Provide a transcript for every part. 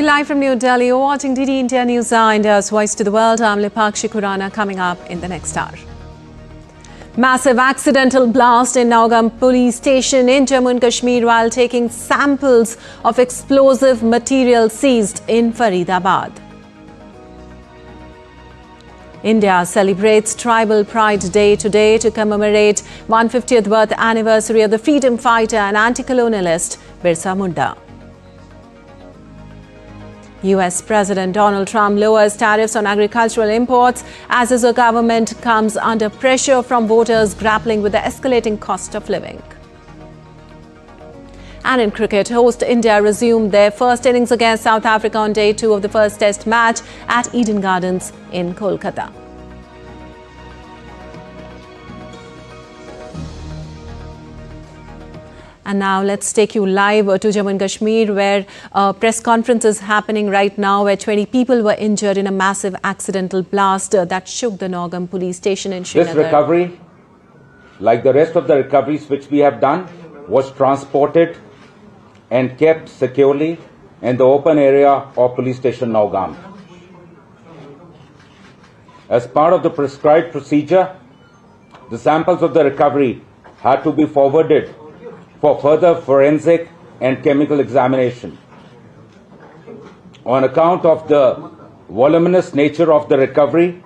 Live from New Delhi, you're watching DD India News, India's Voice to the World. I'm Lipakshi Khurana. Coming up in the next hour. Massive accidental blast in Nowgam police station in Jammu and Kashmir while taking samples of explosive material seized in Faridabad. India celebrates Tribal Pride Day today to commemorate 150th birth anniversary of the freedom fighter and anti-colonialist Birsa Munda. US President Donald Trump lowers tariffs on agricultural imports as his government comes under pressure from voters grappling with the escalating cost of living. And in cricket, host India resumed their first innings against South Africa on day 2 of the first test match at Eden Gardens in Kolkata. And now let's take you live to Jammu and Kashmir, where a press conference is happening right now, where 20 people were injured in a massive accidental blast that shook the Nowgam police station in Srinagar. This recovery, like the rest of the recoveries which we have done, was transported and kept securely in the open area of police station Nowgam. As part of the prescribed procedure, the samples of the recovery had to be forwarded for further forensic and chemical examination. On account of the voluminous nature of the recovery,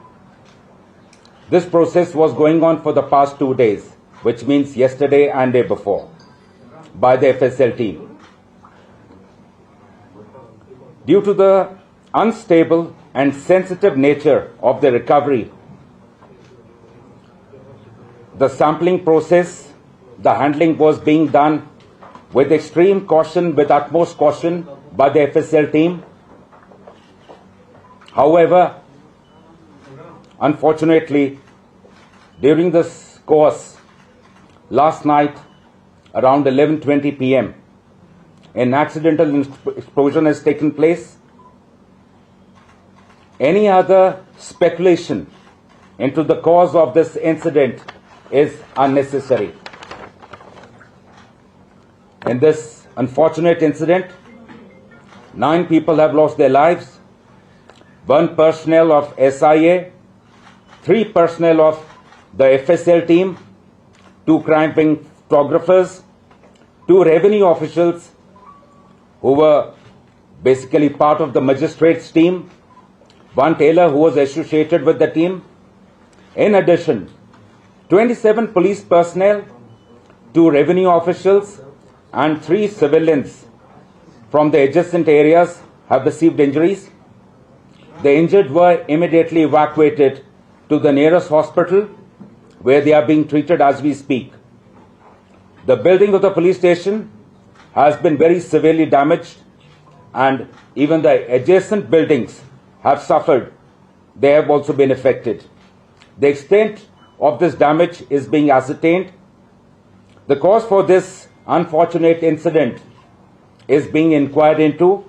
this process was going on for the past 2 days, which means yesterday and day before, by the FSL team. Due to the unstable and sensitive nature of the recovery, the sampling process, the handling was being done with extreme caution, with utmost caution by the FSL team. However, unfortunately, during this course, last night around 11:20 p.m., an accidental explosion has taken place. Any other speculation into the cause of this incident is unnecessary. In this unfortunate incident, 9 people have lost their lives, 1 personnel of SIA, 3 personnel of the FSL team, 2 crime-scene photographers, 2 revenue officials who were basically part of the magistrates team, 1 tailor who was associated with the team. In addition, 27 police personnel, 2 revenue officials, and 3 civilians from the adjacent areas have received injuries. The injured were immediately evacuated to the nearest hospital, where they are being treated as we speak. The building of the police station has been very severely damaged, and even the adjacent buildings have suffered. They have also been affected. The extent of this damage is being ascertained. The cause for this unfortunate incident is being inquired into.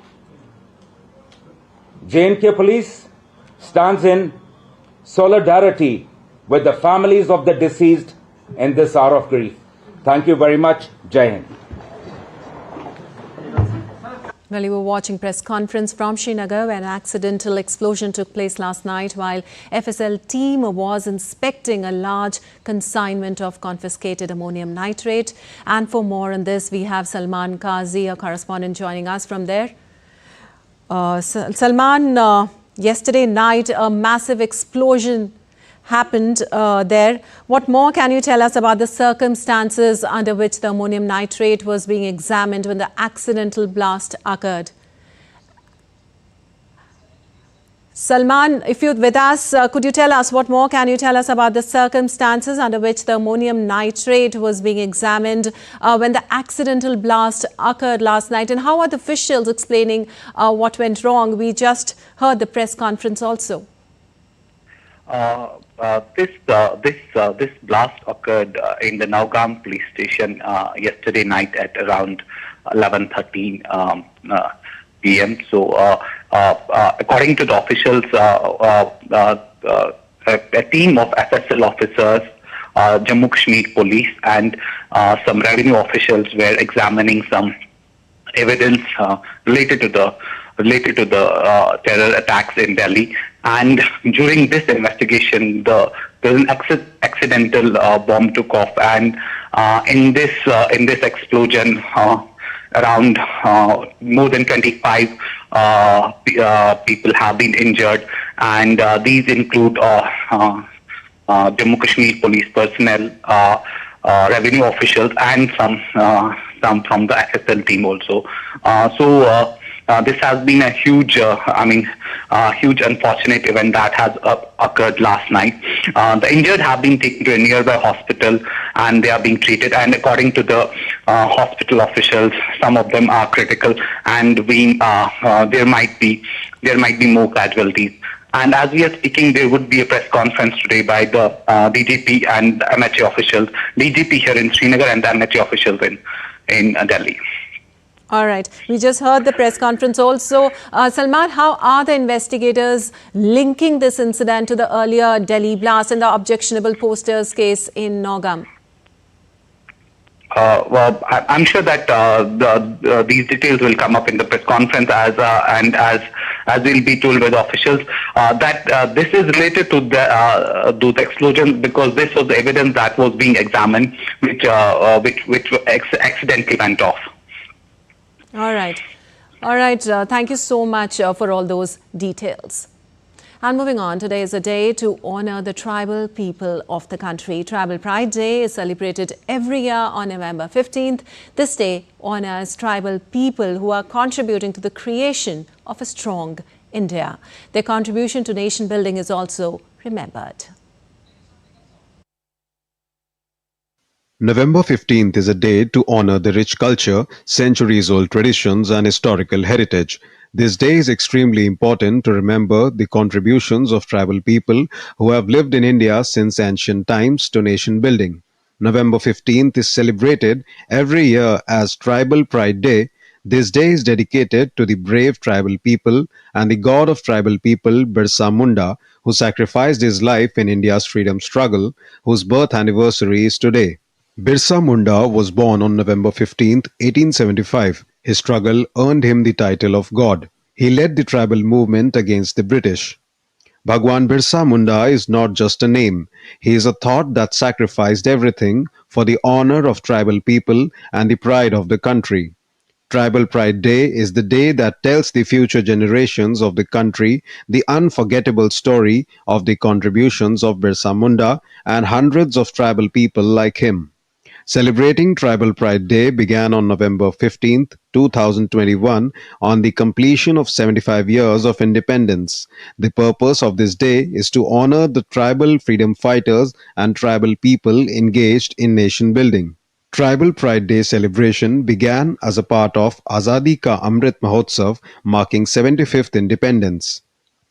J&K Police stands in solidarity with the families of the deceased in this hour of grief. Thank you very much. Jai Hind. Well, you were watching press conference from Srinagar, where an accidental explosion took place last night while FSL team was inspecting a large consignment of confiscated ammonium nitrate. And for more on this, we have Salman Qazi, a correspondent, joining us from there. Salman, yesterday night, a massive explosion happened there. What more can you tell us about the circumstances under which the ammonium nitrate was being examined when the accidental blast occurred? Salman, if you're with us, could you tell us what more can you tell us about the circumstances under which the ammonium nitrate was being examined when the accidental blast occurred last night, and how are the officials explaining what went wrong? We just heard the press conference also. This blast occurred in the Nowgam police station yesterday night at around 11:13 p.m. So, according to the officials, a team of FSL officers, Jammu Kashmir police, and some revenue officials were examining some evidence related to the terror attacks in Delhi. And during this investigation, there was an accidental bomb took off, and in this explosion, around more than 25 people have been injured, and these include Jammu Kashmir police personnel, revenue officials, and some from the FSL team also. This has been a huge, huge unfortunate event that has occurred last night. The injured have been taken to a nearby hospital and they are being treated. And according to the hospital officials, some of them are critical, and there might be more casualties. And as we are speaking, there would be a press conference today by the DGP and MHA officials, DGP here in Srinagar and the MHA officials in Delhi. All right. We just heard the press conference also. Salman, how are the investigators linking this incident to the earlier Delhi blast and the objectionable posters case in Nowgam? Well, I'm sure that these details will come up in the press conference as will be told by the officials. That this is related to the explosion, because this was the evidence that was being examined, which accidentally went off. All right. All right. Thank you so much for all those details. And moving on, today is a day to honor the tribal people of the country. Tribal Pride Day is celebrated every year on November 15th. This day honors tribal people who are contributing to the creation of a strong India. Their contribution to nation building is also remembered. November 15th is a day to honor the rich culture, centuries-old traditions and historical heritage. This day is extremely important to remember the contributions of tribal people who have lived in India since ancient times to nation building. November 15th is celebrated every year as Tribal Pride Day. This day is dedicated to the brave tribal people and the god of tribal people, Birsa Munda, who sacrificed his life in India's freedom struggle, whose birth anniversary is today. Birsa Munda was born on November 15, 1875. His struggle earned him the title of God. He led the tribal movement against the British. Bhagwan Birsa Munda is not just a name. He is a thought that sacrificed everything for the honor of tribal people and the pride of the country. Tribal Pride Day is the day that tells the future generations of the country the unforgettable story of the contributions of Birsa Munda and hundreds of tribal people like him. Celebrating Tribal Pride Day began on November 15, 2021, on the completion of 75 years of independence. The purpose of this day is to honor the tribal freedom fighters and tribal people engaged in nation building. Tribal Pride Day celebration began as a part of Azadi Ka Amrit Mahotsav, marking 75th independence.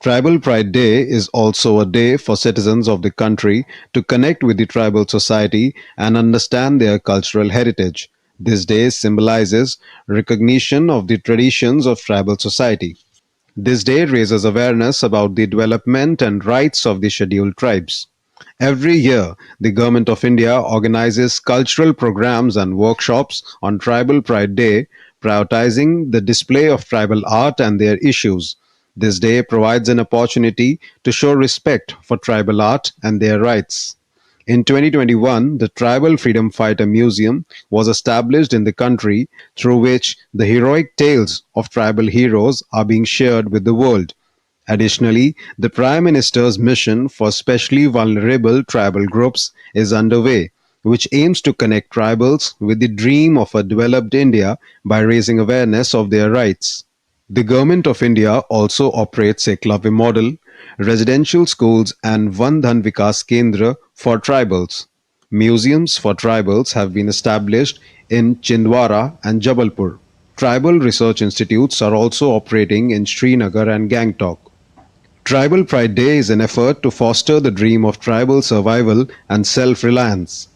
Tribal Pride Day is also a day for citizens of the country to connect with the tribal society and understand their cultural heritage. This day symbolizes recognition of the traditions of tribal society. This day raises awareness about the development and rights of the scheduled tribes. Every year, the Government of India organizes cultural programs and workshops on Tribal Pride Day, prioritizing the display of tribal art and their issues. This day provides an opportunity to show respect for tribal art and their rights. In 2021, the Tribal Freedom Fighter Museum was established in the country, through which the heroic tales of tribal heroes are being shared with the world. Additionally, the Prime Minister's mission for specially vulnerable tribal groups is underway, which aims to connect tribals with the dream of a developed India by raising awareness of their rights. The Government of India also operates Eklavya model, residential schools and Vandhan Vikas Kendra for tribals. Museums for tribals have been established in Chhindwara and Jabalpur. Tribal research institutes are also operating in Srinagar and Gangtok. Tribal Pride Day is an effort to foster the dream of tribal survival and self-reliance.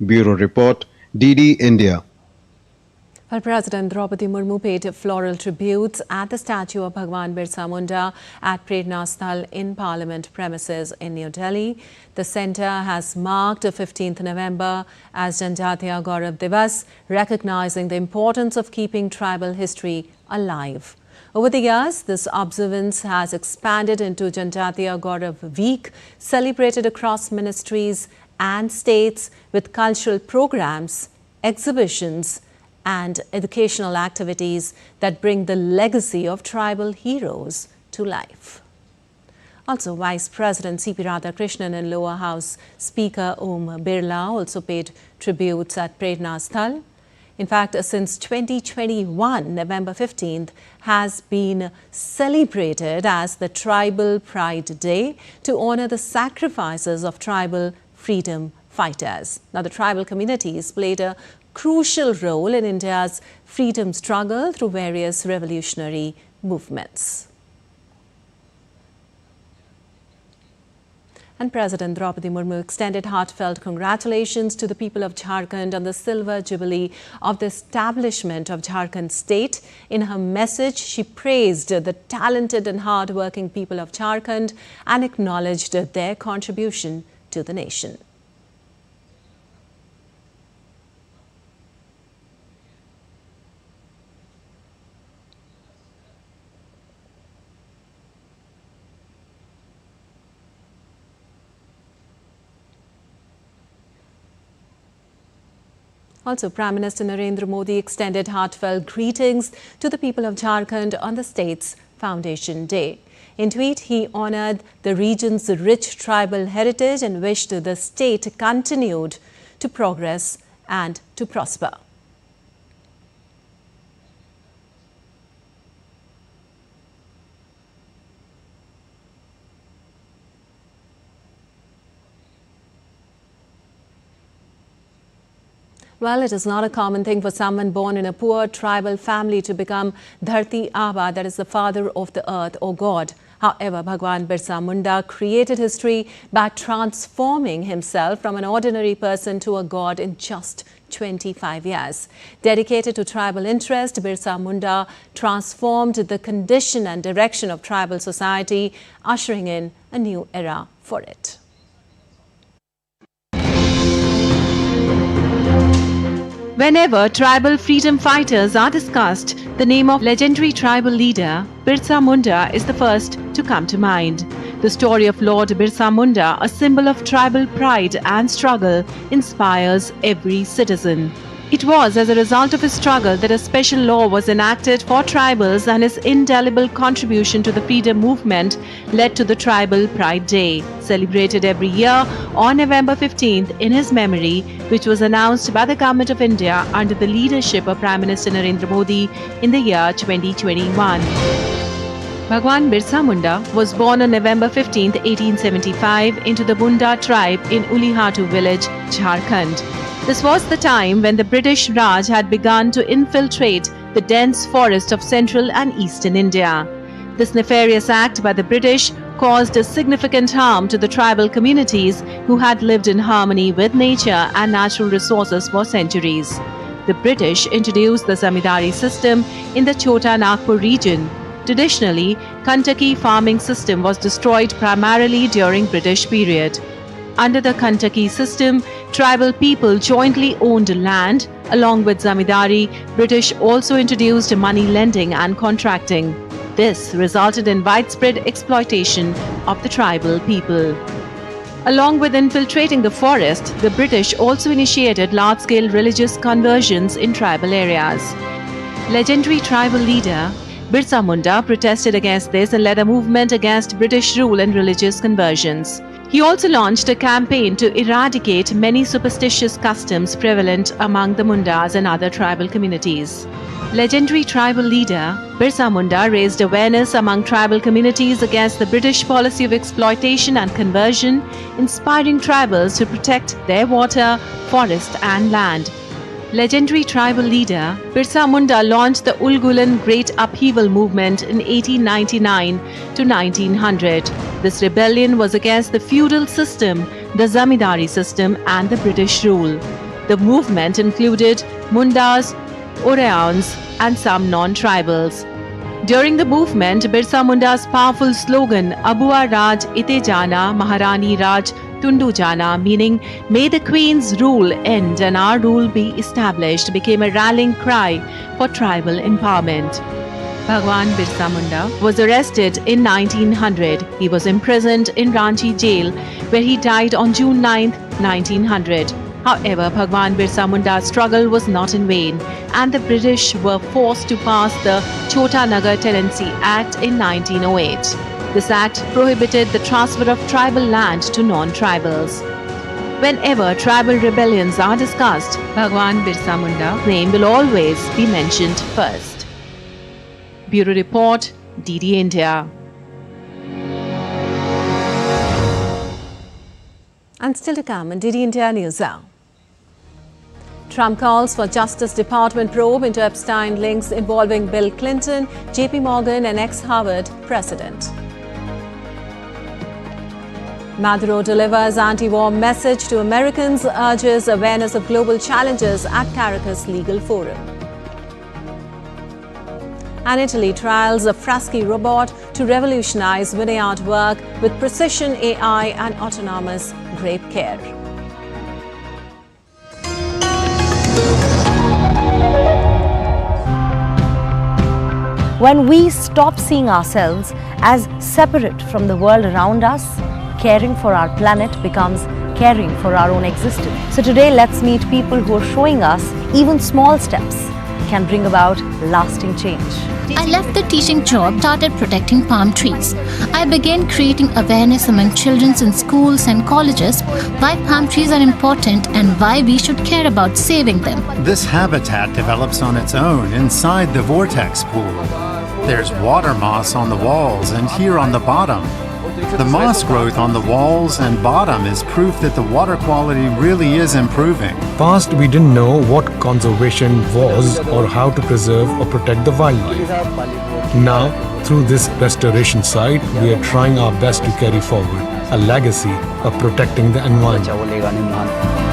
Bureau Report, DD India. Well, President Draupadi Murmu paid floral tributes at the statue of Bhagwan Birsa Munda at Prerna Sthal in Parliament premises in New Delhi. The centre has marked 15th November as Janjatiya Gaurav Diwas, recognizing the importance of keeping tribal history alive. Over the years, this observance has expanded into Janjatiya Gaurav Week, celebrated across ministries and states with cultural programs, exhibitions, and educational activities that bring the legacy of tribal heroes to life. Also, Vice President C.P. Radhakrishnan and Lower House Speaker Om Birla also paid tributes at Prerna Sthal. In fact, since 2021, November 15th has been celebrated as the Tribal Pride Day to honor the sacrifices of tribal freedom fighters. Now, the tribal communities played a crucial role in India's freedom struggle through various revolutionary movements. And President Draupadi Murmu extended heartfelt congratulations to the people of Jharkhand on the silver jubilee of the establishment of Jharkhand state. In her message, she praised the talented and hard-working people of Jharkhand and acknowledged their contribution to the nation. Also, Prime Minister Narendra Modi extended heartfelt greetings to the people of Jharkhand on the state's Foundation Day. In tweet, he honored the region's rich tribal heritage and wished the state continued to progress and to prosper. Well, it is not a common thing for someone born in a poor tribal family to become Dharti Aba, that is the father of the earth or God. However, Bhagwan Birsa Munda created history by transforming himself from an ordinary person to a god in just 25 years. Dedicated to tribal interest, Birsa Munda transformed the condition and direction of tribal society, ushering in a new era for it. Whenever tribal freedom fighters are discussed, the name of legendary tribal leader Birsa Munda is the first to come to mind. The story of Lord Birsa Munda, a symbol of tribal pride and struggle, inspires every citizen. It was as a result of his struggle that a special law was enacted for tribals, and his indelible contribution to the freedom movement led to the Tribal Pride Day, celebrated every year on November 15th in his memory, which was announced by the Government of India under the leadership of Prime Minister Narendra Modi in the year 2021. Bhagwan Birsa Munda was born on November 15, 1875 into the Munda tribe in Ulihatu village, Jharkhand. This was the time when the British Raj had begun to infiltrate the dense forest of central and eastern India. This nefarious act by the British caused significant harm to the tribal communities who had lived in harmony with nature and natural resources for centuries. The British introduced the zamindari system in the Chota Nagpur region. Traditionally, Kantaki farming system was destroyed primarily during British period. Under the Kantaki system, tribal people jointly owned land. Along with zamindari, British also introduced money lending and contracting. This resulted in widespread exploitation of the tribal people. Along with infiltrating the forest, the British also initiated large-scale religious conversions in tribal areas. Legendary tribal leader Birsa Munda protested against this and led a movement against British rule and religious conversions. He also launched a campaign to eradicate many superstitious customs prevalent among the Mundas and other tribal communities. Legendary tribal leader Birsa Munda raised awareness among tribal communities against the British policy of exploitation and conversion, inspiring tribals to protect their water, forest and land. Legendary tribal leader Birsa Munda launched the Ulgulan Great Upheaval movement in 1899 to 1900. This rebellion was against the feudal system, the zamindari system and the British rule. The movement included Mundas, Oraons, and some non-tribals. During the movement, Birsa Munda's powerful slogan, Abua Raj Ite Jana, Maharani Raj Tundu Jana, meaning may the Queen's rule end and our rule be established, became a rallying cry for tribal empowerment. Bhagwan Birsa Munda was arrested in 1900. He was imprisoned in Ranchi jail, where he died on June 9, 1900. However, Bhagwan Birsa Munda's struggle was not in vain, and the British were forced to pass the Chota Nagar Tenancy Act in 1908. This act prohibited the transfer of tribal land to non-tribals. Whenever tribal rebellions are discussed, Bhagwan Birsa Munda's name will always be mentioned first. Bureau Report, DD India. And still to come on DD India News Hour. Trump calls for Justice Department probe into Epstein links involving Bill Clinton, JP Morgan and ex-Harvard president. Maduro delivers anti-war message to Americans, urges awareness of global challenges at Caracas Legal Forum. And Italy trials a Fraschi robot to revolutionize vineyard work with precision AI and autonomous grape care. When we stop seeing ourselves as separate from the world around us, caring for our planet becomes caring for our own existence. So today, let's meet people who are showing us even small steps can bring about lasting change. I left the teaching job, started protecting palm trees. I began creating awareness among children in schools and colleges why palm trees are important and why we should care about saving them. This habitat develops on its own inside the vortex pool. There's water moss on the walls and here on the bottom. The moss growth on the walls and bottom is proof that the water quality really is improving. Past, we didn't know what conservation was or how to preserve or protect the wildlife. Now, through this restoration site, we are trying our best to carry forward a legacy of protecting the environment.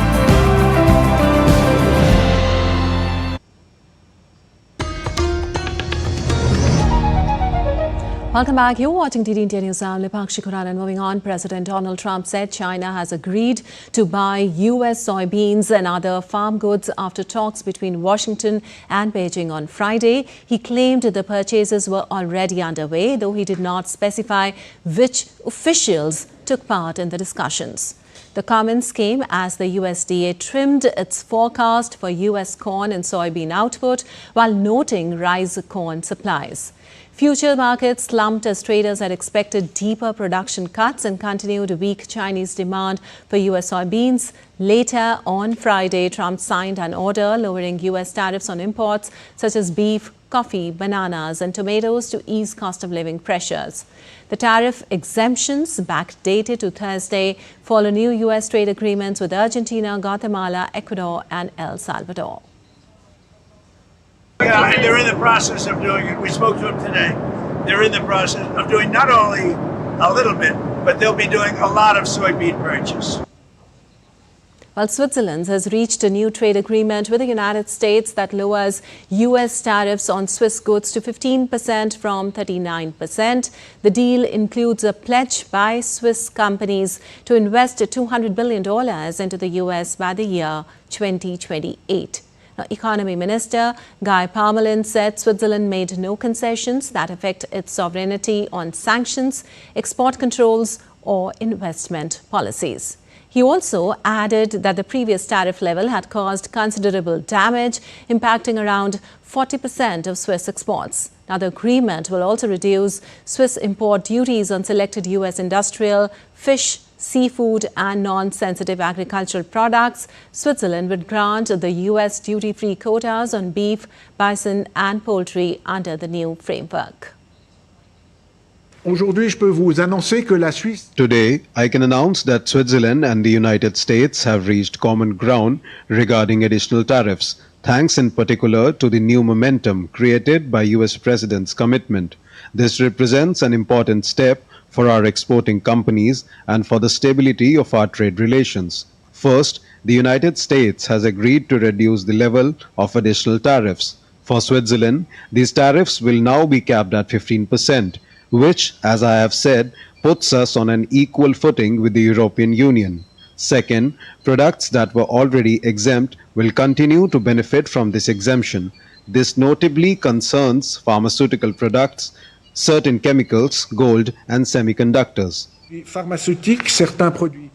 Welcome back. You're watching DD India News. I'm Lipakshi Kuran, and moving on, President Donald Trump said China has agreed to buy US soybeans and other farm goods after talks between Washington and Beijing on Friday. He claimed the purchases were already underway, though he did not specify which officials took part in the discussions. The comments came as the USDA trimmed its forecast for US corn and soybean output while noting rise corn supplies. Future markets slumped as traders had expected deeper production cuts and continued weak Chinese demand for US soybeans. Later on Friday, Trump signed an order lowering US tariffs on imports such as beef, coffee, bananas and tomatoes to ease cost of living pressures. The tariff exemptions, backdated to Thursday, follow new US trade agreements with Argentina, Guatemala, Ecuador and El Salvador. Yeah, and they're in the process of doing it. We spoke to them today. They're in the process of doing not only a little bit, but they'll be doing a lot of soybean purchase. Well, Switzerland has reached a new trade agreement with the United States that lowers U.S. tariffs on Swiss goods to 15% from 39%. The deal includes a pledge by Swiss companies to invest $200 billion into the U.S. by the year 2028. Economy Minister Guy Parmelin said Switzerland made no concessions that affect its sovereignty on sanctions, export controls or investment policies. He also added that the previous tariff level had caused considerable damage, impacting around 40% of Swiss exports. Now, the agreement will also reduce Swiss import duties on selected U.S. industrial, fish, seafood and non-sensitive agricultural products. Switzerland would grant the U.S. duty-free quotas on beef, bison and poultry under the new framework. Today, I can announce that Switzerland and the United States have reached common ground regarding additional tariffs, thanks in particular to the new momentum created by US President's commitment. This represents an important step for our exporting companies and for the stability of our trade relations. First, the United States has agreed to reduce the level of additional tariffs. For Switzerland, these tariffs will now be capped at 15%, which, as I have said, puts us on an equal footing with the European Union. Second, products that were already exempt will continue to benefit from this exemption. This notably concerns pharmaceutical products, certain chemicals, gold, and semiconductors. Pharmaceutique, certains produits.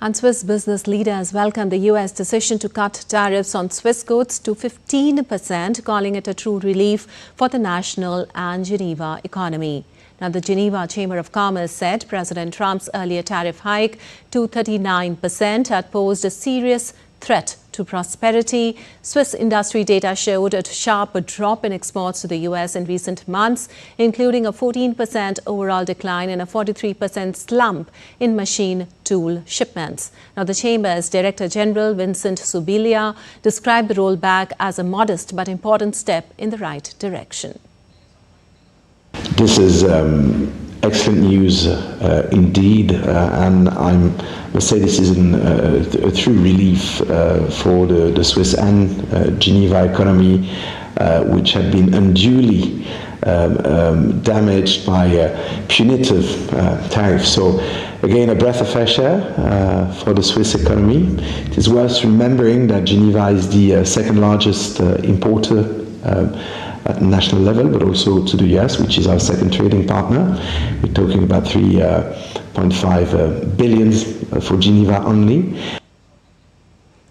And Swiss business leaders welcomed the US decision to cut tariffs on Swiss goods to 15%, calling it a true relief for the national and Geneva economy. Now, the Geneva Chamber of Commerce said President Trump's earlier tariff hike to 39% had posed a serious threat to prosperity. Swiss industry data showed a sharp drop in exports to the US in recent months, including a 14% overall decline and a 43% slump in machine tool shipments. Now, the Chamber's Director General, Vincent Subilia, described the rollback as a modest but important step in the right direction. This is excellent news indeed, and I must say this is a true relief for the Swiss and Geneva economy, which had been unduly damaged by punitive tariffs. So again, a breath of fresh air for the Swiss economy. It is worth remembering that Geneva is the second largest importer at national level, but also to the US, which is our second trading partner. We're talking about 3.5 billions for Geneva only.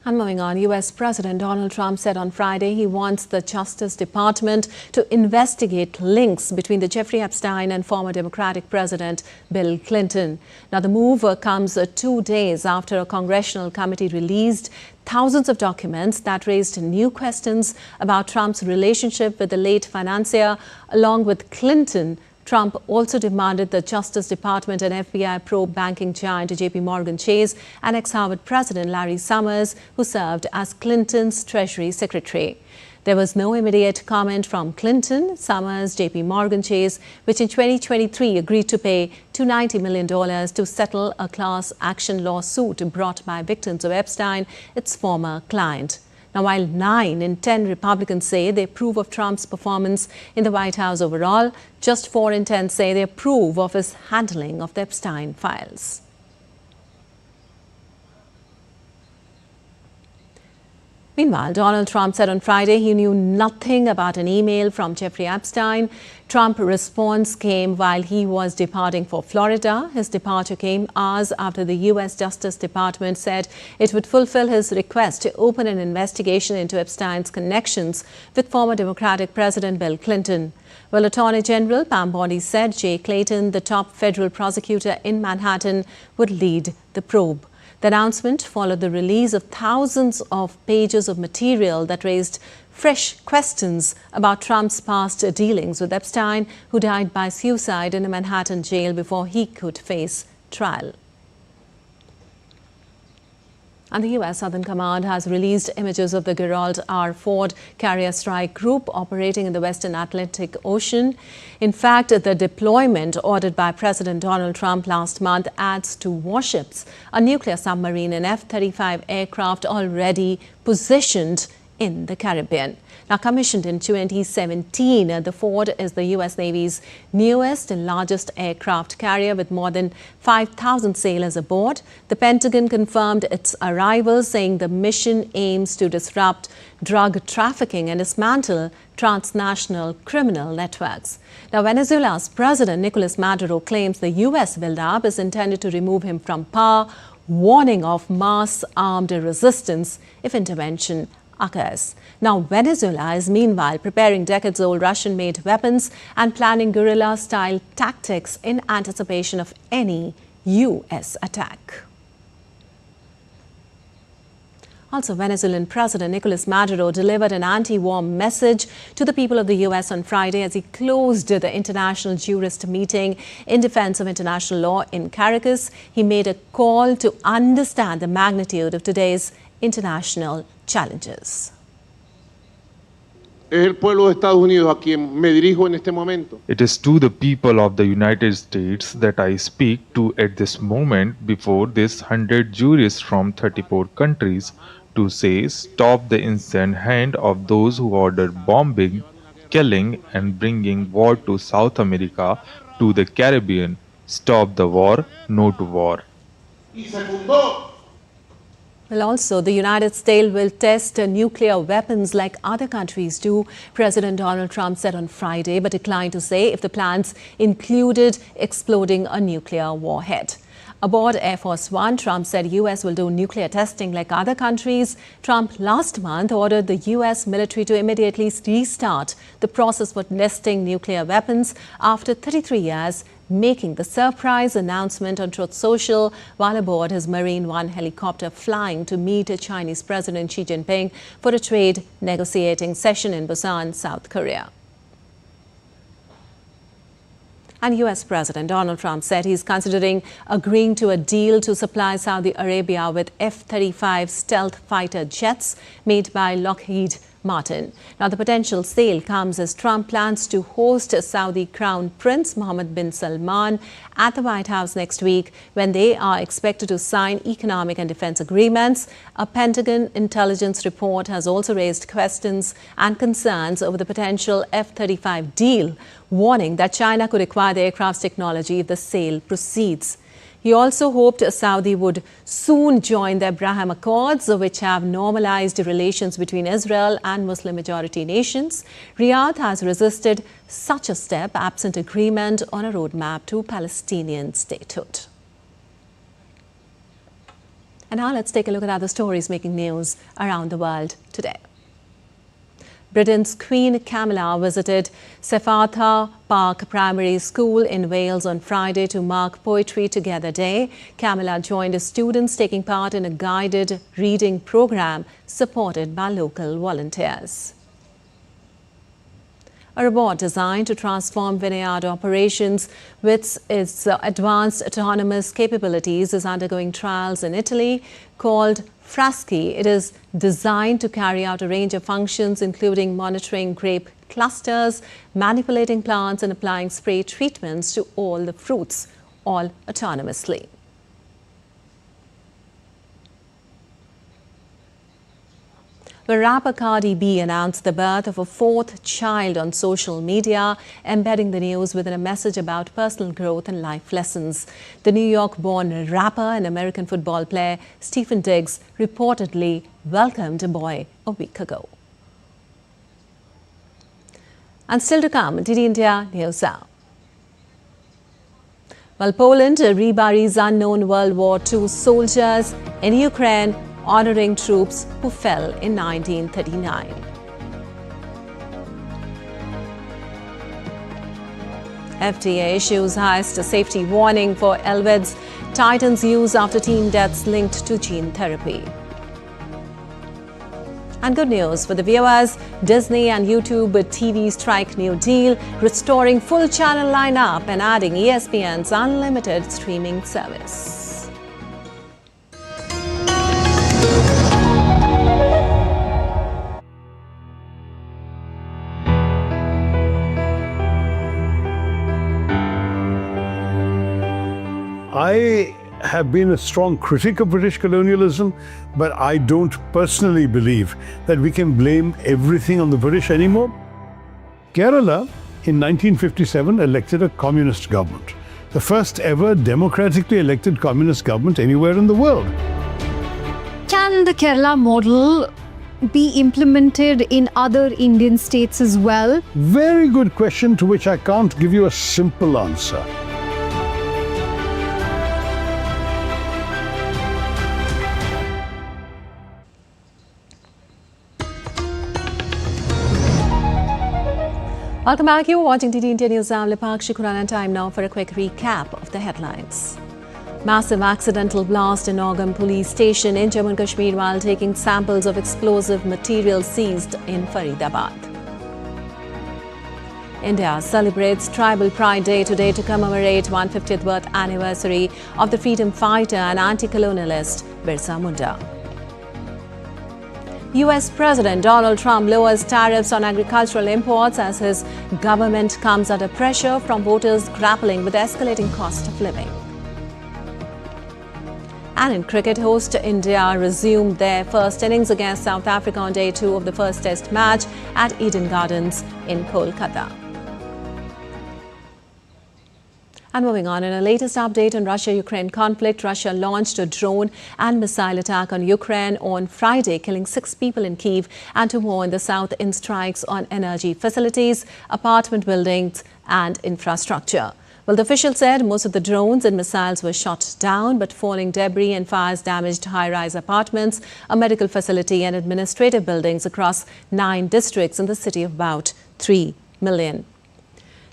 And moving on, US President Donald Trump said on Friday he wants the Justice Department to investigate links between the Jeffrey Epstein and former Democratic President Bill Clinton. Now, the move comes 2 days after a congressional committee released thousands of documents that raised new questions about Trump's relationship with the late financier along with Clinton. Trump also demanded the Justice Department and FBI probe banking giant JP Morgan Chase and ex-Harvard President Larry Summers, who served as Clinton's Treasury Secretary. There was no immediate comment from Clinton, Summers, JP Morgan Chase, which in 2023 agreed to pay $290 million to settle a class action lawsuit brought by victims of Epstein, its former client. Now, while 9 in 10 Republicans say they approve of Trump's performance in the White House overall, just 4 in 10 say they approve of his handling of the Epstein files. Meanwhile, Donald Trump said on Friday he knew nothing about an email from Jeffrey Epstein. Trump's response came while he was departing for Florida. His departure came hours after the U.S. Justice Department said it would fulfill his request to open an investigation into Epstein's connections with former Democratic President Bill Clinton. Well, Attorney General Pam Bondi said Jay Clayton, the top federal prosecutor in Manhattan, would lead the probe. The announcement followed the release of thousands of pages of material that raised fresh questions about Trump's past dealings with Epstein, who died by suicide in a Manhattan jail before he could face trial. And the U.S. Southern Command has released images of the Gerald R. Ford carrier strike group operating in the Western Atlantic Ocean. In fact, the deployment ordered by President Donald Trump last month adds to warships, a nuclear submarine and F-35 aircraft already positioned in the Caribbean. Now, commissioned in 2017, the Ford is the U.S. Navy's newest and largest aircraft carrier with more than 5,000 sailors aboard. The Pentagon confirmed its arrival, saying the mission aims to disrupt drug trafficking and dismantle transnational criminal networks. Now, Venezuela's President Nicolas Maduro claims the U.S. buildup is intended to remove him from power, warning of mass armed resistance if intervention occurs. Now, Venezuela is meanwhile preparing decades-old Russian-made weapons and planning guerrilla-style tactics in anticipation of any U.S. attack. Also, Venezuelan President Nicolas Maduro delivered an anti-war message to the people of the U.S. on Friday as he closed the international jurist meeting in defense of international law in Caracas. He made a call to understand the magnitude of today's international challenges. Es el pueblo de Estados Unidos a quien me dirijo en este momento. It is to the people of the United States that I speak to at this moment before this 100 jurists from 34 countries to say stop the insane hand of those who order bombing, killing and bringing war to South America, to the Caribbean. Stop the war, no to war. Well, also, the United States will test nuclear weapons like other countries do, President Donald Trump said on Friday, but declined to say if the plans included exploding a nuclear warhead. Aboard Air Force One, Trump said U.S. will do nuclear testing like other countries. Trump last month ordered the U.S. military to immediately restart the process for testing nuclear weapons after 33 years, making the surprise announcement on Truth Social while aboard his Marine One helicopter flying to meet Chinese President Xi Jinping for a trade negotiating session in Busan, South Korea. And U.S. President Donald Trump said he's considering agreeing to a deal to supply Saudi Arabia with F-35 stealth fighter jets made by Lockheed Martin. Now, the potential sale comes as Trump plans to host Saudi Crown Prince Mohammed bin Salman at the White House next week when they are expected to sign economic and defense agreements. A Pentagon intelligence report has also raised questions and concerns over the potential F-35 deal, warning that China could acquire the aircraft's technology if the sale proceeds. He also hoped Saudi would soon join the Abraham Accords, which have normalized relations between Israel and Muslim-majority nations. Riyadh has resisted such a step absent agreement on a roadmap to Palestinian statehood. And now let's take a look at other stories making news around the world today. Britain's Queen Camilla visited Sephartha Park Primary School in Wales on Friday to mark Poetry Together Day. Camilla joined students taking part in a guided reading program supported by local volunteers. A robot designed to transform vineyard operations with its advanced autonomous capabilities is undergoing trials in Italy. Called Fraschi, it is designed to carry out a range of functions including monitoring grape clusters, manipulating plants and applying spray treatments to all the fruits, all autonomously. The rapper Cardi B announced the birth of a fourth child on social media, embedding the news within a message about personal growth and life lessons. The New York-born rapper and American football player Stephen Diggs reportedly welcomed a boy a week ago. And still to come, DD India News Now. Well, Poland reburies unknown World War II soldiers in Ukraine, honoring troops who fell in 1939. FDA issues highest safety warning for Elvid's Titan's use after teen deaths linked to gene therapy. And good news for the viewers, Disney and YouTube TV strike new deal, restoring full channel lineup and adding ESPN's unlimited streaming service. I have been a strong critic of British colonialism, but I don't personally believe that we can blame everything on the British anymore. Kerala, in 1957, elected a communist government, the first ever democratically elected communist government anywhere in the world. Can the Kerala model be implemented in other Indian states as well? Very good question to which I can't give you a simple answer. Welcome back. You're watching DD India News Now. And time now for a quick recap of the headlines. Massive accidental blast in Nowgam police station in Jammu and Kashmir while taking samples of explosive material seized in Faridabad. India celebrates Tribal Pride Day today to commemorate 150th birth anniversary of the freedom fighter and anti-colonialist Birsa Munda. US President Donald Trump lowers tariffs on agricultural imports as his government comes under pressure from voters grappling with the escalating cost of living. And in cricket, host India resumed their first innings against South Africa on day 2 of the first test match at Eden Gardens in Kolkata. And moving on, in a latest update on Russia-Ukraine conflict, Russia launched a drone and missile attack on Ukraine on Friday, killing 6 people in Kyiv and 2 more in the south in strikes on energy facilities, apartment buildings and infrastructure. Well, the official said most of the drones and missiles were shot down, but falling debris and fires damaged high-rise apartments, a medical facility and administrative buildings across 9 districts in the city of about 3 million.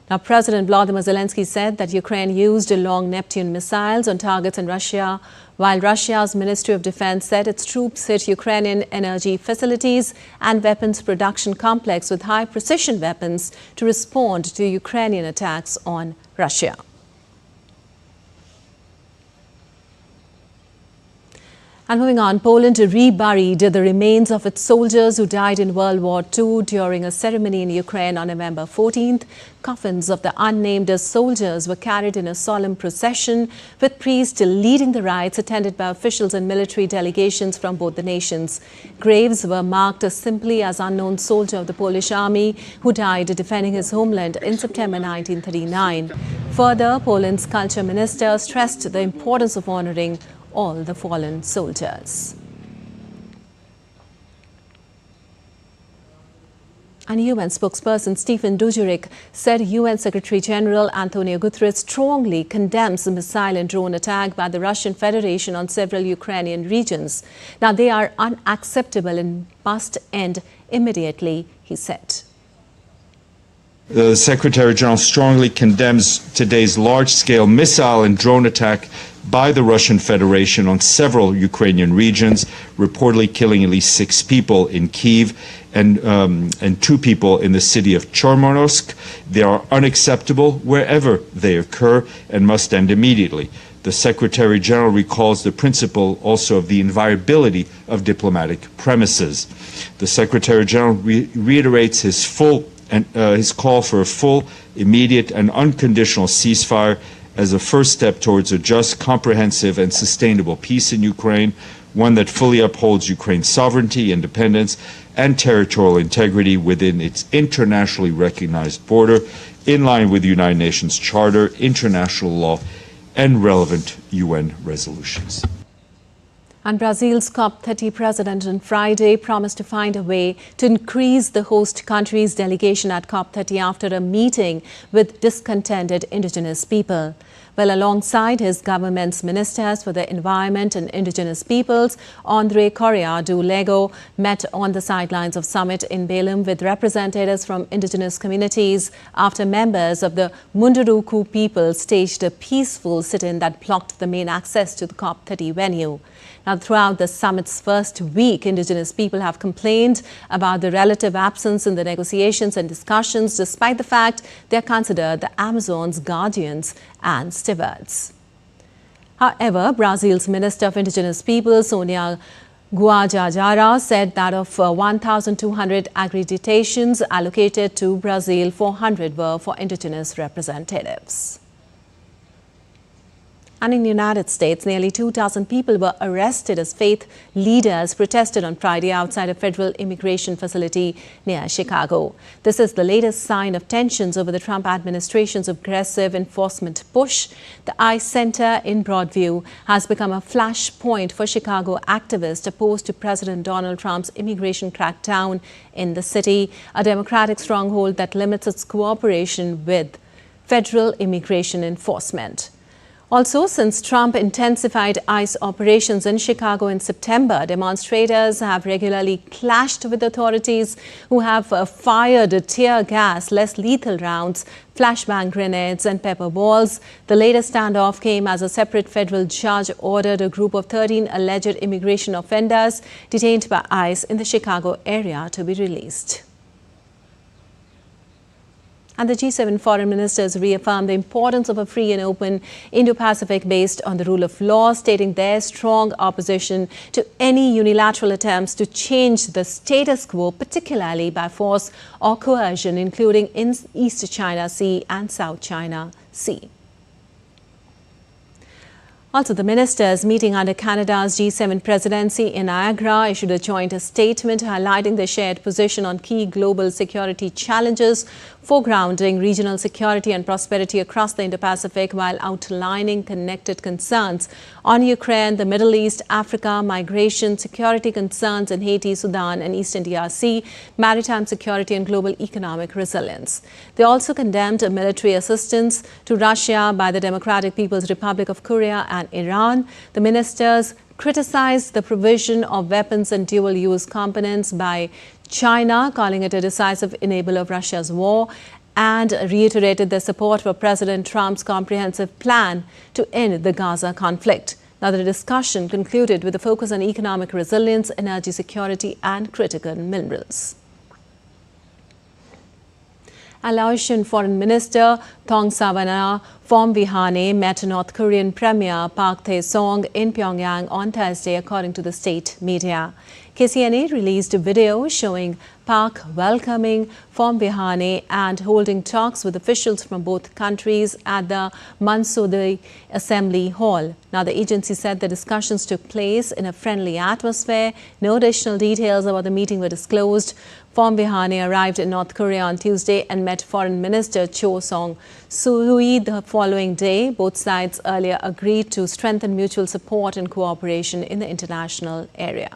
Now, President Volodymyr Zelensky said that Ukraine used long Neptune missiles on targets in Russia, while Russia's Ministry of Defense said its troops hit Ukrainian energy facilities and weapons production complex with high-precision weapons to respond to Ukrainian attacks on Russia. And moving on, Poland reburied the remains of its soldiers who died in World War II during a ceremony in Ukraine on November 14th. Coffins of the unnamed soldiers were carried in a solemn procession, with priests leading the rites attended by officials and military delegations from both the nations. Graves were marked simply as unknown soldier of the Polish army who died defending his homeland in September 1939. Further, Poland's culture minister stressed the importance of honoring all the fallen soldiers. And UN spokesperson Stephen Dujarric said UN Secretary General Antonio Guterres strongly condemns the missile and drone attack by the Russian Federation on several Ukrainian regions. Now, they are unacceptable and must end immediately, he said. The Secretary General strongly condemns today's large-scale missile and drone attack by the Russian Federation on several Ukrainian regions, reportedly killing at least 6 people in Kyiv and 2 people in the city of Chormonovsk. They are unacceptable wherever they occur and must end immediately. The Secretary General recalls the principle also of the inviolability of diplomatic premises. The Secretary General reiterates his call for a full, immediate and unconditional ceasefire as a first step towards a just, comprehensive and sustainable peace in Ukraine, one that fully upholds Ukraine's sovereignty, independence and territorial integrity within its internationally recognized border, in line with the United Nations Charter, international law and relevant UN resolutions. And Brazil's COP30 president on Friday promised to find a way to increase the host country's delegation at COP30 after a meeting with discontented indigenous people. Well, alongside his government's ministers for the environment and indigenous peoples, Andre Correa do Lego met on the sidelines of summit in Belém with representatives from indigenous communities after members of the Munduruku people staged a peaceful sit-in that blocked the main access to the COP30 venue. Now, throughout the summit's first week, indigenous people have complained about the relative absence in the negotiations and discussions, despite the fact they are considered the Amazon's guardians and stewards. However, Brazil's Minister of Indigenous Peoples, Sonia Guajajara, said that of 1,200 accreditations allocated to Brazil, 400 were for indigenous representatives. And in the United States, nearly 2,000 people were arrested as faith leaders protested on Friday outside a federal immigration facility near Chicago. This is the latest sign of tensions over the Trump administration's aggressive enforcement push. The ICE Center in Broadview has become a flashpoint for Chicago activists opposed to President Donald Trump's immigration crackdown in the city, a Democratic stronghold that limits its cooperation with federal immigration enforcement. Also, since Trump intensified ICE operations in Chicago in September, demonstrators have regularly clashed with authorities who have fired tear gas, less lethal rounds, flashbang grenades and pepper balls. The latest standoff came as a separate federal judge ordered a group of 13 alleged immigration offenders detained by ICE in the Chicago area to be released. And the G7 foreign ministers reaffirmed the importance of a free and open Indo-Pacific based on the rule of law, stating their strong opposition to any unilateral attempts to change the status quo, particularly by force or coercion, including in East China Sea and South China Sea. Also, the ministers meeting under Canada's G7 presidency in Niagara issued a joint statement highlighting their shared position on key global security challenges, foregrounding regional security and prosperity across the Indo-Pacific while outlining connected concerns on Ukraine, the Middle East, Africa, migration, security concerns in Haiti, Sudan and Eastern DRC, maritime security and global economic resilience. They also condemned military assistance to Russia by the Democratic People's Republic of Korea and Iran. The ministers criticized the provision of weapons and dual-use components by China, calling it a decisive enabler of Russia's war, and reiterated their support for President Trump's comprehensive plan to end the Gaza conflict. Now, the discussion concluded with a focus on economic resilience, energy security, and critical minerals. Laotian Foreign Minister Thong Phomvihane met North Korean Premier Park Tae-song in Pyongyang on Thursday, according to the state media. KCNA released a video showing Park welcoming Phomvihane and holding talks with officials from both countries at the Mansode Assembly Hall. Now, the agency said the discussions took place in a friendly atmosphere. No additional details about the meeting were disclosed. Phomvihane arrived in North Korea on Tuesday and met Foreign Minister Cho Song-sui the following day. Both sides earlier agreed to strengthen mutual support and cooperation in the international area.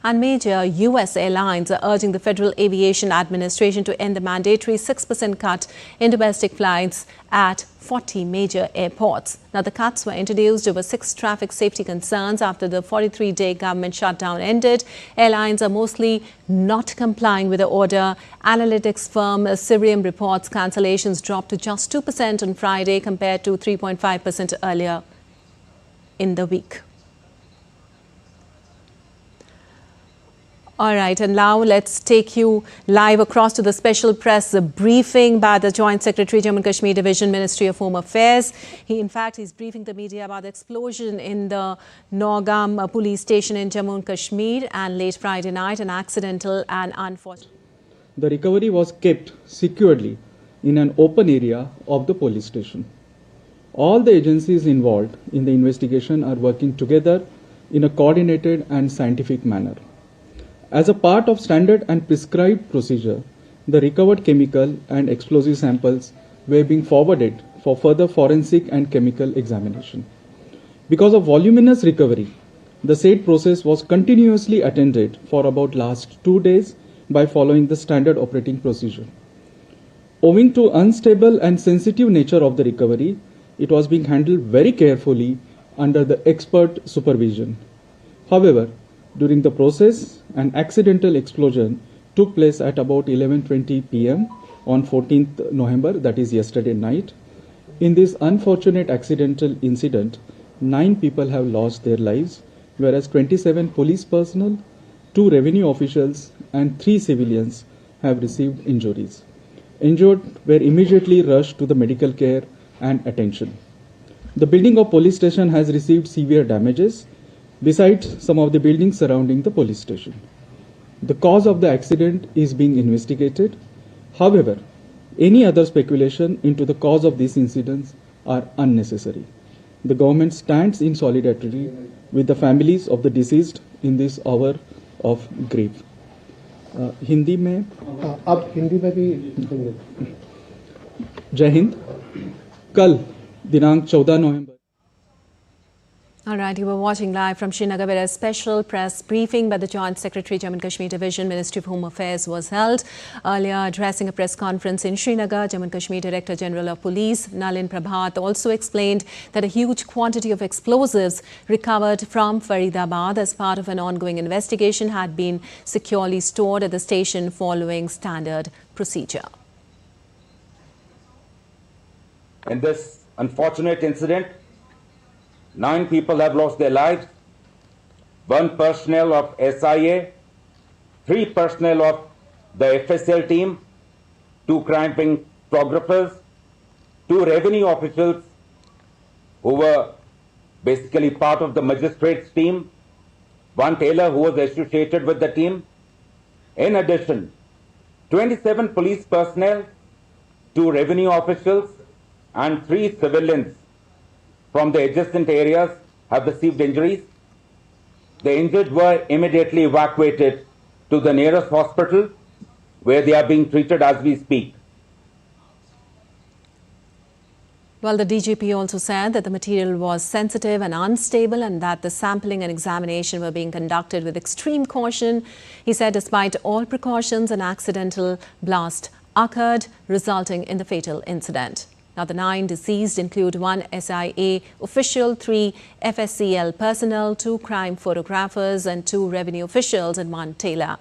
And major U.S. airlines are urging the Federal Aviation Administration to end the mandatory 6% cut in domestic flights at 40 major airports. Now, the cuts were introduced over 6 traffic safety concerns after the 43-day government shutdown ended. Airlines are mostly not complying with the order. Analytics firm Cirium reports cancellations dropped to just 2% on Friday compared to 3.5% earlier in the week. All right, and now let's take you live across to the special press briefing by the Joint Secretary, Jammu and Kashmir Division, Ministry of Home Affairs. He's briefing the media about the explosion in the Nowgam police station in Jammu and Kashmir and late Friday night, an accidental and unfortunate. The recovery was kept securely in an open area of the police station. All the agencies involved in the investigation are working together in a coordinated and scientific manner. As a part of standard and prescribed procedure, the recovered chemical and explosive samples were being forwarded for further forensic and chemical examination. Because of voluminous recovery, the said process was continuously attended for about last 2 days by following the standard operating procedure. Owing to unstable and sensitive nature of the recovery, it was being handled very carefully under the expert supervision. However, during the process, an accidental explosion took place at about 11:20 p.m. on 14th November, that is yesterday night. In this unfortunate accidental incident, 9 people have lost their lives, whereas 27 police personnel, 2 revenue officials and 3 civilians have received injuries. Injured were immediately rushed to the medical care and attention. The building of police station has received severe damages, besides some of the buildings surrounding the police station. The cause of the accident is being investigated. However, any other speculation into the cause of these incidents are unnecessary. The government stands in solidarity with the families of the deceased in this hour of grief. Hindi में अब हिंदी में भी जय हिंद। कल दिनांक 14 नवंबर। All right, you were watching live from Srinagar, where a special press briefing by the Joint Secretary, Jammu and Kashmir Division, Ministry of Home Affairs was held. Earlier, addressing a press conference in Srinagar, Jammu and Kashmir Director General of Police, Nalin Prabhat, also explained that a huge quantity of explosives recovered from Faridabad as part of an ongoing investigation had been securely stored at the station following standard procedure. In this unfortunate incident, 9 people have lost their lives, 1 personnel of SIA, 3 personnel of the FSL team, 2 crime photographers, 2 revenue officials who were basically part of the magistrates team, 1 tailor who was associated with the team. In addition, 27 police personnel, 2 revenue officials, and 3 civilians from the adjacent areas have received injuries. The injured were immediately evacuated to the nearest hospital, where they are being treated as we speak. Well, the DGP also said that the material was sensitive and unstable and that the sampling and examination were being conducted with extreme caution. He said despite all precautions, an accidental blast occurred, resulting in the fatal incident. Now, the 9 deceased include 1 SIA official, 3 FSCL personnel, 2 crime photographers and 2 revenue officials and 1 tailor.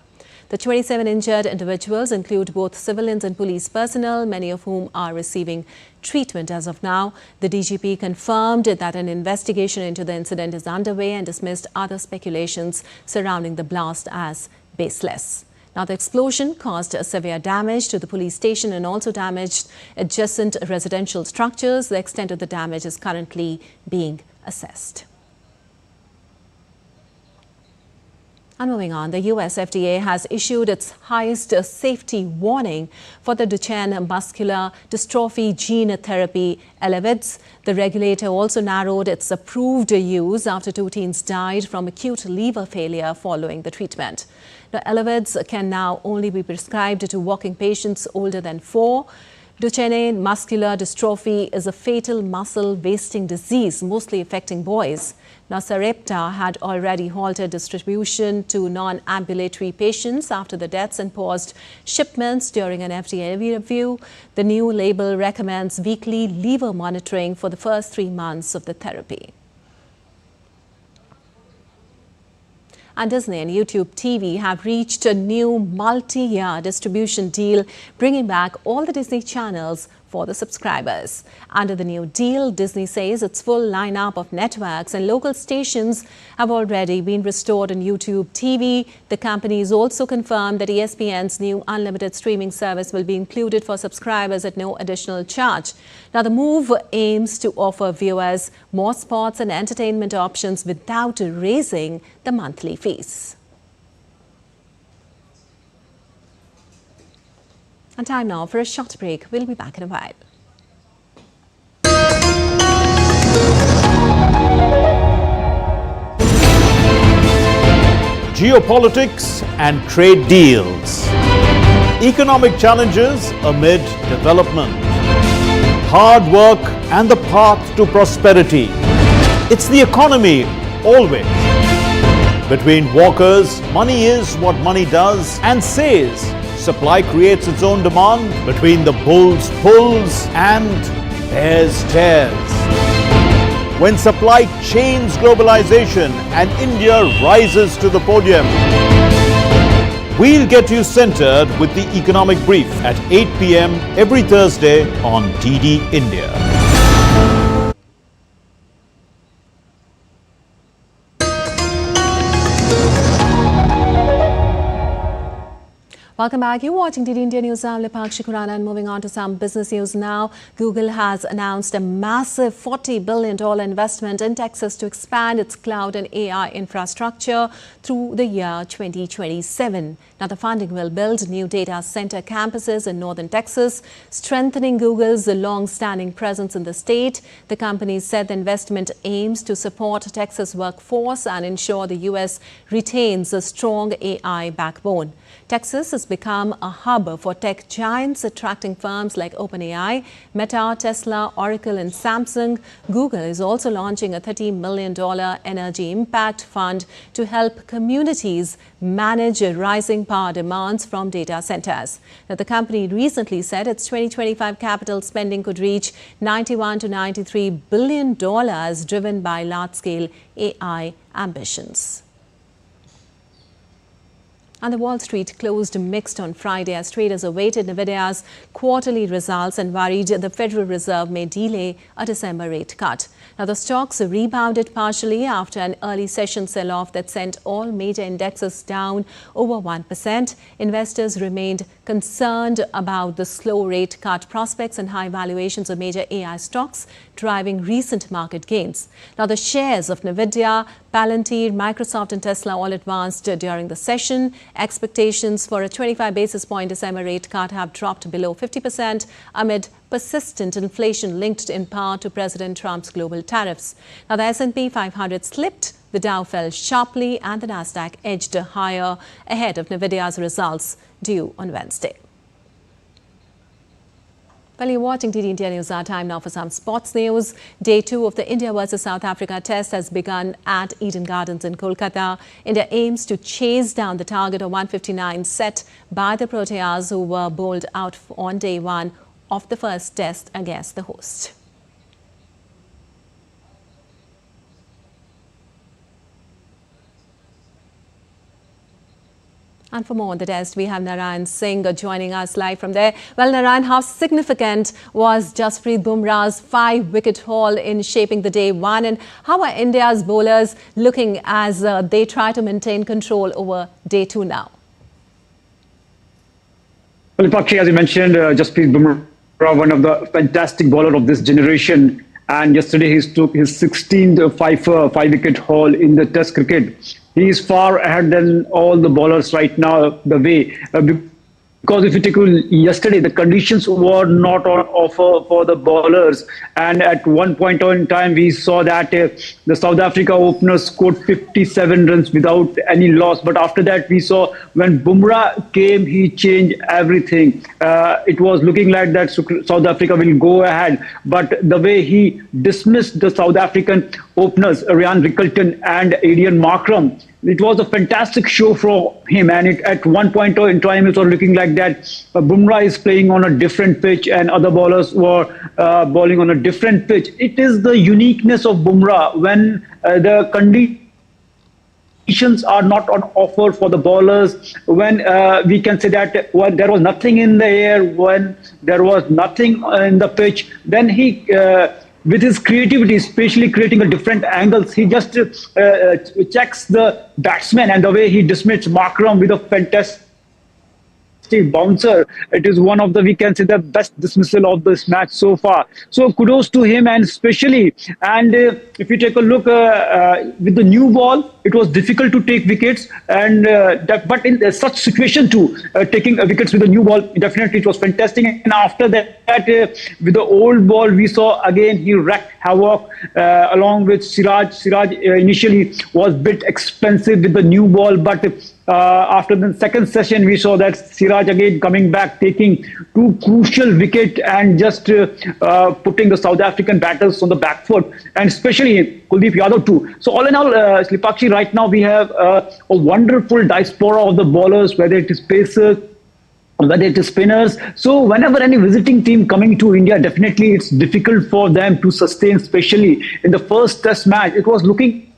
The 27 injured individuals include both civilians and police personnel, many of whom are receiving treatment as of now. The DGP confirmed that an investigation into the incident is underway and dismissed other speculations surrounding the blast as baseless. Now, the explosion caused severe damage to the police station and also damaged adjacent residential structures. The extent of the damage is currently being assessed. And moving on, the US FDA has issued its highest safety warning for the Duchenne muscular dystrophy gene therapy, Elevidys. The regulator also narrowed its approved use after 2 teens died from acute liver failure following the treatment. Now, Elevidys can now only be prescribed to walking patients older than 4. Duchenne muscular dystrophy is a fatal muscle wasting disease, mostly affecting boys. Now, Sarepta had already halted distribution to non-ambulatory patients after the deaths and paused shipments during an FDA review. The new label recommends weekly liver monitoring for the first 3 months of the therapy. And Disney and YouTube TV have reached a new multi-year distribution deal, bringing back all the Disney channels for the subscribers. Under the new deal, Disney says its full lineup of networks and local stations have already been restored on YouTube TV. The company has also confirmed that ESPN's new unlimited streaming service will be included for subscribers at no additional charge. Now, the move aims to offer viewers more sports and entertainment options without raising the monthly fees. And time now for a short break. We'll be back in a while. Geopolitics and trade deals. Economic challenges amid development. Hard work and the path to prosperity. It's the economy always. Between walkers, money is what money does and says. Supply creates its own demand. Between the bulls pulls and bears tears. When supply chains globalization and India rises to the podium. We'll get you centered with the Economic Brief at 8 p.m. every Thursday on DD India. Welcome back. You're watching DD India News. I'm Lipakshi Khurana, and moving on to some business news now. Google has announced a massive $40 billion investment in Texas to expand its cloud and AI infrastructure through the year 2027. Now, the funding will build new data center campuses in northern Texas, strengthening Google's long-standing presence in the state. The company said the investment aims to support Texas workforce and ensure the U.S. retains a strong AI backbone. Texas has become a hub for tech giants, attracting firms like OpenAI, Meta, Tesla, Oracle, and Samsung. Google is also launching a $30 million energy impact fund to help communities manage rising power demands from data centers. Now, the company recently said its 2025 capital spending could reach $91 to $93 billion, driven by large-scale AI ambitions. And the Wall Street closed mixed on Friday as traders awaited Nvidia's quarterly results and worried the Federal Reserve may delay a December rate cut. Now, the stocks rebounded partially after an early session sell-off that sent all major indexes down over 1%. Investors remained concerned about the slow rate cut prospects and high valuations of major AI stocks driving recent market gains. Now, the shares of Nvidia, Palantir, Microsoft and Tesla all advanced during the session. Expectations for a 25 basis point December rate cut have dropped below 50% amid persistent inflation linked in part to President Trump's global tariffs. Now, the S&P 500 slipped, the Dow fell sharply and the Nasdaq edged higher ahead of Nvidia's results due on Wednesday. Well, you're watching TD India News. Our time now for some sports news. Day 2 of the India versus South Africa test has begun at Eden Gardens in Kolkata. India aims to chase down the target of 159 set by the Proteas, who were bowled out on day 1 of the first test against the host. And for more on the test, we have Narayan Singh joining us live from there. Well, Narayan, how significant was Jasprit Bumrah's 5-wicket haul in shaping the day 1? And how are India's bowlers looking as they try to maintain control over day 2 now? Well, Pakshi, as you mentioned, Jasprit Bumrah, one of the fantastic bowlers of this generation. And yesterday he took his 16th 5-wicket haul in the Test cricket. He is far ahead than all the bowlers right now, the way. Because if you take yesterday, the conditions were not on offer for the bowlers. And at one point in time, we saw that the South Africa openers scored 57 runs without any loss. But after that, we saw when Bumrah came, he changed everything. It was looking like that South Africa will go ahead. But the way he dismissed the South African openers, Ryan Rickelton and Adrian Markram, it was a fantastic show for him, and at one point in time it was looking like that Bumrah is playing on a different pitch and other bowlers were bowling on a different pitch. It is the uniqueness of Bumrah when the conditions are not on offer for the bowlers, when we can say that when there was nothing in the air, when there was nothing in the pitch, then he with his creativity, especially creating a different angles, he just checks the batsman, and the way he dismissed Markram with a fantastic bouncer. It is one of the, we can say, the best dismissal of this match so far. So kudos to him, and especially, and if you take a look with the new ball, it was difficult to take wickets, and but in such situation too, taking wickets with the new ball, definitely it was fantastic. And after that, with the old ball, we saw again he wreaked havoc along with Siraj. Siraj initially was a bit expensive with the new ball, but after the second session, we saw that Siraj again coming back, taking 2 crucial wickets and just putting the South African batters on the back foot, and especially Kuldeep Yadav too. So all in all, Slipakshi, right now we have a wonderful diaspora of the bowlers, whether it is pacers, whether it is spinners. So whenever any visiting team coming to India, definitely it's difficult for them to sustain, especially in the first test match. It was looking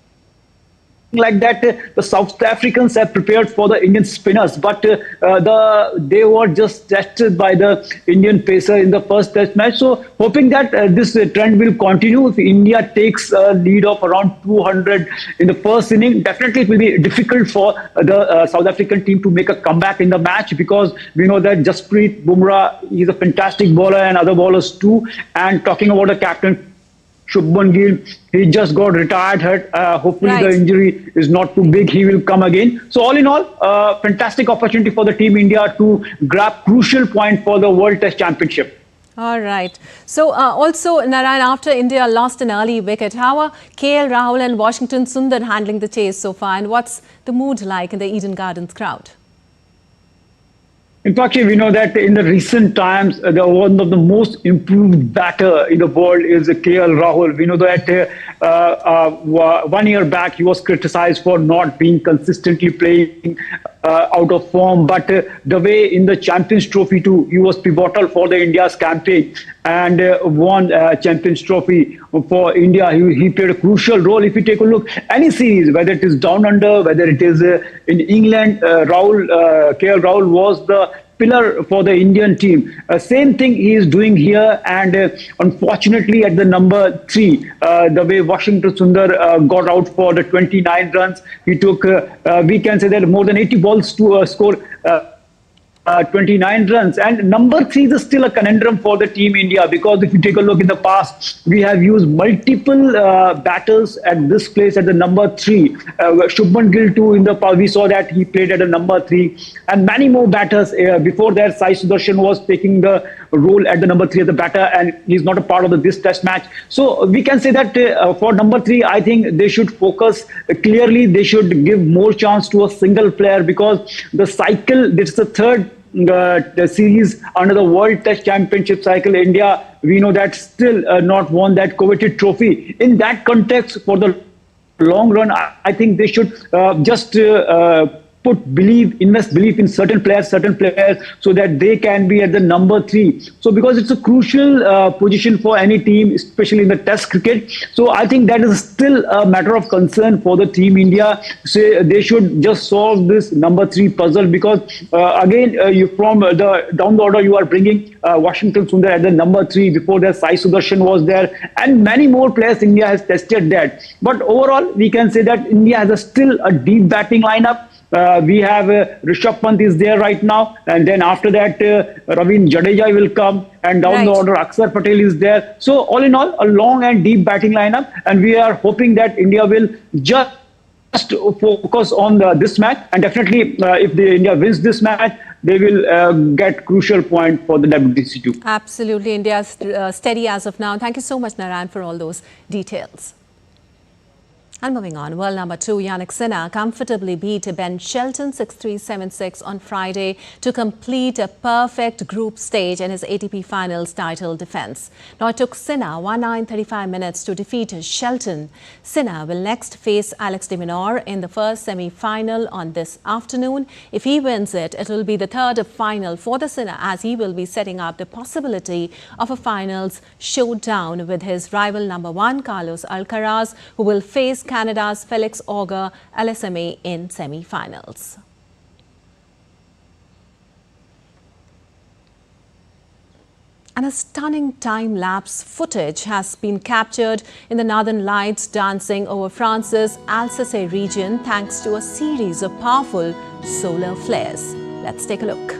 like that the South Africans have prepared for the Indian spinners, but they were just tested by the Indian pacer in the first test match. So hoping that this trend will continue. If India takes a lead of around 200 in the first inning, definitely it will be difficult for the South African team to make a comeback in the match, because we know that Jasprit Bumrah is a fantastic bowler and other bowlers too. And talking about the captain, Shubman Gill, he just got retired hurt. Hopefully the injury is not too big. He will come again. So all in all, fantastic opportunity for the team India to grab crucial point for the World Test Championship. All right. So also, Narayan, after India lost an early wicket, how are KL Rahul and Washington Sundar handling the chase so far? And what's the mood like in the Eden Gardens crowd? In fact, we know that in the recent times, one of the most improved batter in the world is KL Rahul. We know that 1 year back, he was criticized for not being consistently playing out of form. But the way in the Champions Trophy too, he was pivotal for the India's campaign and won Champions Trophy for India. He played a crucial role. If you take a look, any series, whether it is down under, whether it is in England, KL Rahul was the pillar for the Indian team. Same thing he is doing here, and unfortunately at the number 3, the way Washington Sundar got out for the 29 runs, he took, we can say that more than 80 balls to score 29 runs, and number 3 is still a conundrum for the team India, because if you take a look in the past, we have used multiple batters at this place at the number 3. Shubman Gill too, in the past we saw that he played at the number 3, and many more batters before that. Sai Sudarshan was taking the role at the number 3 as the batter, and he's not a part of this test match. So we can say that for number 3, I think they should focus clearly. They should give more chance to a single player, because the cycle, this is the third the series under the World Test Championship cycle. India, we know that still not won that coveted trophy. In that context, for the long run, I think they should just invest belief in certain players, so that they can be at the number 3. So because it's a crucial position for any team, especially in the test cricket. So I think that is still a matter of concern for the team India. So they should just solve this number 3 puzzle, because again, you from the down the order, you are bringing Washington Sundar at the number 3. Before that, Sai Sudarshan was there, and many more players India has tested that. But overall, we can say that India has still a deep batting lineup. We have Rishabh Pant is there right now, and then after that Ravin Jadeja will come, and down the order Akshar Patel is there. So all in all, a long and deep batting lineup, and we are hoping that India will just focus on this match, and definitely if India wins this match, they will get crucial point for the WTC2. Absolutely, India is steady as of now. Thank you so much, Narayan, for all those details. And moving on, world number 2 Jannik Sinha comfortably beat Ben Shelton 6-3, 7-6 on Friday to complete a perfect group stage in his ATP Finals title defence. Now it took Sinha 1:35 minutes to defeat Shelton. Sinha will next face Alex de Minaur in the first semi-final on this afternoon. If he wins it, it will be the third final for the Sinha, as he will be setting up the possibility of a finals showdown with his rival number 1 Carlos Alcaraz, who will face Canada's Felix Auger LSMA in semi-finals. And a stunning time-lapse footage has been captured in the Northern Lights dancing over France's Alsace region thanks to a series of powerful solar flares. Let's take a look.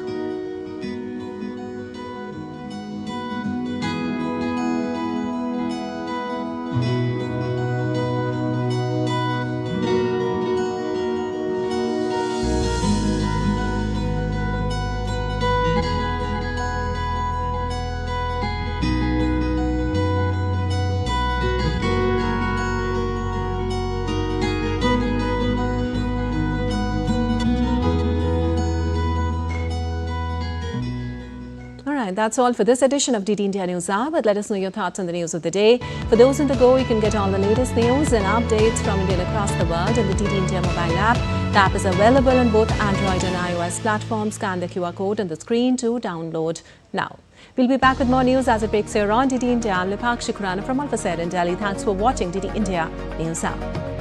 That's all for this edition of DD India News Hour. But let us know your thoughts on the news of the day. For those on the go, you can get all the latest news and updates from India and across the world in the DD India mobile app. The app is available on both Android and iOS platforms. Scan the QR code on the screen to download now. We'll be back with more news as it breaks here on DD India. I'm Lipakshi Khurana from Alpha Said in Delhi. Thanks for watching DD India News Hour.